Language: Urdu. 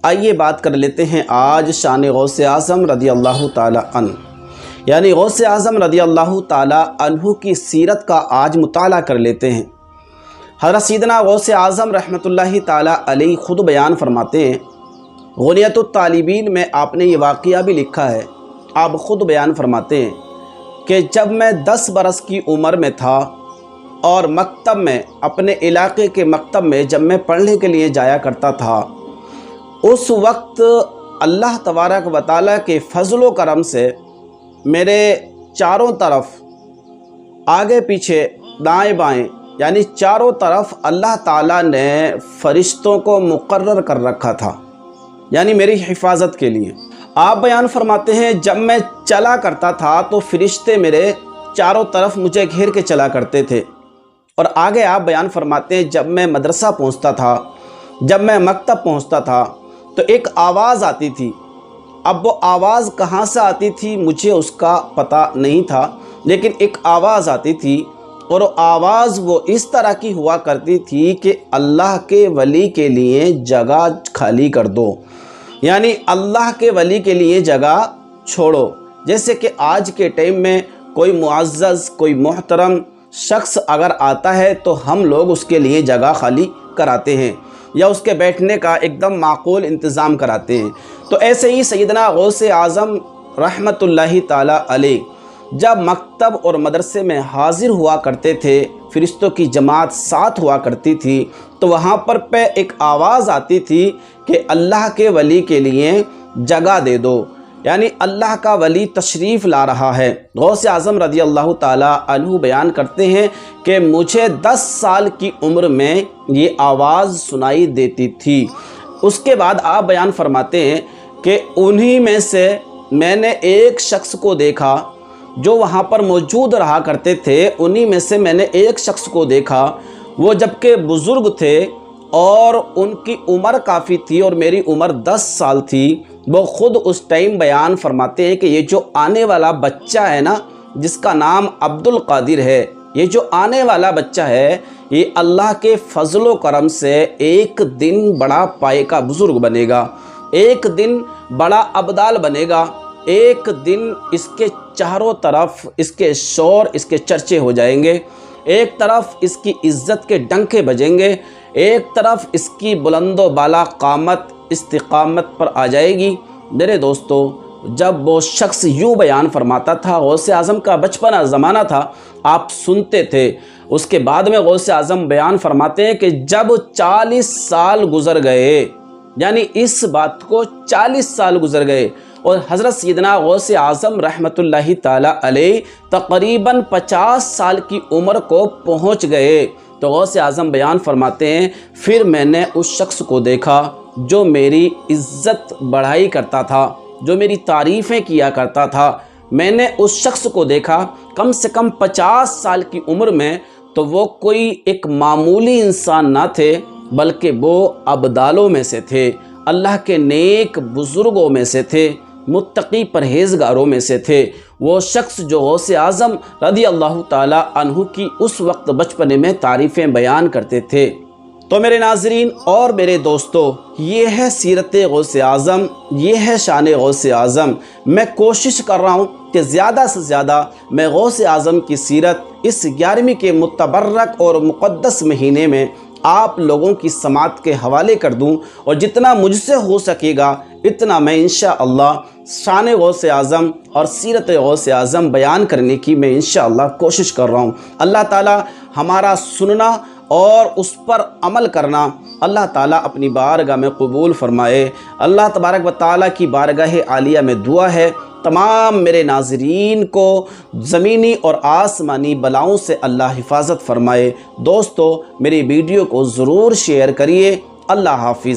آئیے بات کر لیتے ہیں آج شان غوث اعظم رضی اللہ تعالی عنہ، یعنی غوث اعظم رضی اللہ تعالی عنہ کی سیرت کا آج مطالعہ کر لیتے ہیں۔ حضرت سیدنا غوث اعظم رحمۃ اللہ تعالی علیہ خود بیان فرماتے ہیں، غنیۃ الطالبین میں آپ نے یہ واقعہ بھی لکھا ہے۔ آپ خود بیان فرماتے ہیں کہ جب میں 10 برس کی عمر میں تھا اور مکتب میں، اپنے علاقے کے مکتب میں جب میں پڑھنے کے لیے جایا کرتا تھا، اس وقت اللہ تبارک و تعالیٰ کے فضل و کرم سے میرے چاروں طرف، آگے پیچھے، دائیں بائیں، یعنی چاروں طرف اللہ تعالیٰ نے فرشتوں کو مقرر کر رکھا تھا، یعنی میری حفاظت کے لیے۔ آپ بیان فرماتے ہیں جب میں چلا کرتا تھا تو فرشتے میرے چاروں طرف مجھے گھیر کے چلا کرتے تھے۔ اور آگے آپ بیان فرماتے ہیں جب میں مدرسہ پہنچتا تھا، جب میں مکتب پہنچتا تھا تو ایک آواز آتی تھی۔ اب وہ آواز کہاں سے آتی تھی مجھے اس کا پتہ نہیں تھا، لیکن ایک آواز آتی تھی، اور آواز وہ اس طرح کی ہوا کرتی تھی کہ اللہ کے ولی کے لیے جگہ خالی کر دو، یعنی اللہ کے ولی کے لیے جگہ چھوڑو۔ جیسے کہ آج کے ٹائم میں کوئی معزز، کوئی محترم شخص اگر آتا ہے تو ہم لوگ اس کے لیے جگہ خالی کراتے ہیں یا اس کے بیٹھنے کا ایک دم معقول انتظام کراتے ہیں۔ تو ایسے ہی سیدنا غوث اعظم رحمۃ اللہ تعالی علیہ جب مکتب اور مدرسے میں حاضر ہوا کرتے تھے، فرشتوں کی جماعت ساتھ ہوا کرتی تھی، تو وہاں پر ایک آواز آتی تھی کہ اللہ کے ولی کے لیے جگہ دے دو، یعنی اللہ کا ولی تشریف لا رہا ہے۔ غوث اعظم رضی اللہ تعالی عنہ بیان کرتے ہیں کہ مجھے 10 سال کی عمر میں یہ آواز سنائی دیتی تھی۔ اس کے بعد آپ بیان فرماتے ہیں کہ انہی میں سے میں نے ایک شخص کو دیکھا جو وہاں پر موجود رہا کرتے تھے، انہی میں سے میں نے ایک شخص کو دیکھا، وہ جبکہ بزرگ تھے اور ان کی عمر کافی تھی اور میری عمر 10 سال تھی۔ وہ خود اس ٹائم بیان فرماتے ہیں کہ یہ جو آنے والا بچہ ہے نا، جس کا نام عبد القادر ہے، یہ جو آنے والا بچہ ہے، یہ اللہ کے فضل و کرم سے ایک دن بڑا پائے کا بزرگ بنے گا، ایک دن بڑا ابدال بنے گا، ایک دن اس کے چاروں طرف اس کے شور، اس کے چرچے ہو جائیں گے، ایک طرف اس کی عزت کے ڈنکے بجیں گے، ایک طرف اس کی بلند و بالا قامت استقامت پر آ جائے گی۔ میرے دوستو، جب وہ شخص یوں بیان فرماتا تھا، غوث اعظم کا بچپنا زمانہ تھا، آپ سنتے تھے۔ اس کے بعد میں غوث اعظم بیان فرماتے ہیں کہ جب 40 سال گزر گئے، یعنی اس بات کو 40 سال گزر گئے، اور حضرت سیدنا غوث اعظم رحمۃ اللہ تعالی علیہ تقریباً 50 سال کی عمر کو پہنچ گئے، تو غوث اعظم بیان فرماتے ہیں پھر میں نے اس شخص کو دیکھا جو میری عزت بڑھائی کرتا تھا، جو میری تعریفیں کیا کرتا تھا۔ میں نے اس شخص کو دیکھا کم سے کم 50 سال کی عمر میں، تو وہ کوئی ایک معمولی انسان نہ تھے، بلکہ وہ ابدالوں میں سے تھے، اللہ کے نیک بزرگوں میں سے تھے، متقی پرہیزگاروں میں سے تھے۔ وہ شخص جو غوث اعظم رضی اللہ تعالی عنہ کی اس وقت بچپنے میں تعریفیں بیان کرتے تھے۔ تو میرے ناظرین اور میرے دوستو، یہ ہے سیرت غوث اعظم، یہ ہے شان غوث اعظم۔ میں کوشش کر رہا ہوں کہ زیادہ سے زیادہ میں غوث اعظم کی سیرت اس 11ویں کے متبرک اور مقدس مہینے میں آپ لوگوں کی سماعت کے حوالے کر دوں، اور جتنا مجھ سے ہو سکے گا اتنا میں انشاءاللہ شان غوث اعظم اور سیرت غوث اعظم بیان کرنے کی میں انشاءاللہ کوشش کر رہا ہوں۔ اللہ تعالی ہمارا سننا اور اس پر عمل کرنا اللہ تعالیٰ اپنی بارگاہ میں قبول فرمائے۔ اللہ تبارک و تعالیٰ کی بارگاہ عالیہ میں دعا ہے تمام میرے ناظرین کو زمینی اور آسمانی بلاؤں سے اللہ حفاظت فرمائے۔ دوستو، میری ویڈیو کو ضرور شیئر کریے۔ اللہ حافظ۔